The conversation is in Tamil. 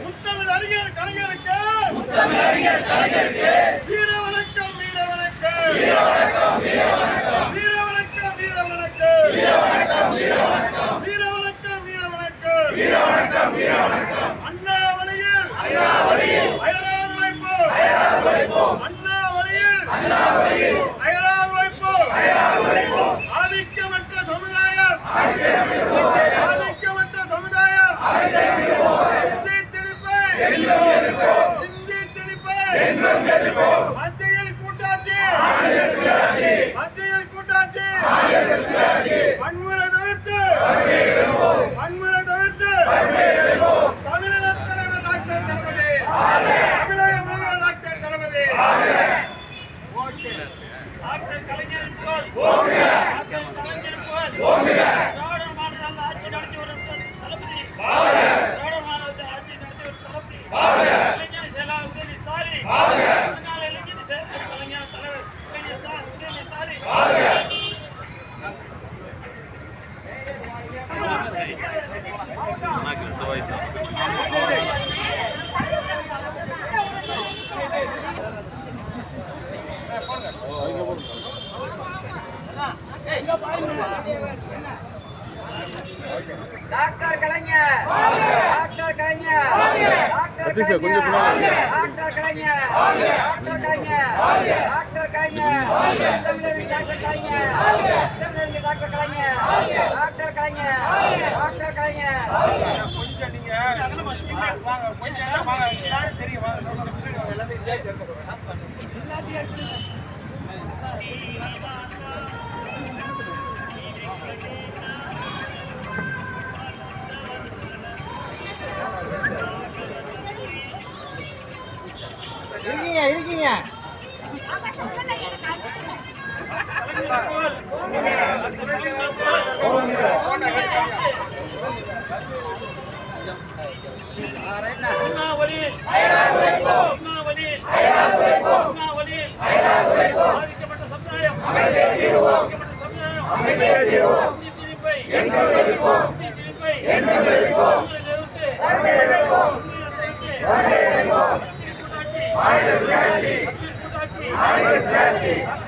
முத்தமிழ் அறிஞர் கலைஞருக்கு வீர வணக்கம் வீர வணக்கம் வீர வணக்கம் வீர வணக்கம் வீர வணக்கம் வீர வணக்கம் வீர வணக்கம் வீர வணக்கம் வீர வணக்கம் வீர வணக்கம் அண்ணா வழியில் அயராது உழைப்போம் அண்ணா வழியில் அயராது உழைப்போம் ஆதிக்கமற்ற சமுதாயம் ஆதிக்கமற்ற சமுதாயம் இந்தி திணிப்பை மத்தியில் கூட்டாட்சி வன்முறை தவிர்த்து தமிழக தலைவர் டாக்டர் தளபதி தமிழக முதல்வர் டாக்டர் தளபதி டாக்டர் கலைஞர் திராவிட மாநில ஆட்சி நடத்தி வரும் தளபதி திராவிட மாநில ஆட்சி நடத்தி வரும் தளபதி இளைஞர் செயலாளர் உதயநிதி ஸ்டாலின் முன்னாள் இளைஞர் செயற்குழு கலைஞர் தலைவர் உதயநிதி ஸ்டாலின் டாக்டர் கலைஞர் டாக்டர் கலைஞர் டாக்டர் கலைஞர் டாக்டர் கலைஞர் டாக்டர் கலைஞர் டாக்டர் கலைஞர் தமிழக டாக்டர் கலைஞர் தமிழக டாக்டர் கலைஞர் டாக்டர் கலைஞர் டாக்டர் கலைஞர் கொஞ்சம் நீங்க வாங்க கொஞ்சம் வாங்க எல்லாரும் தெரியும் வாங்க எல்லாத்தையும் சேர்த்து இருக்கீங்க சமுதாயம்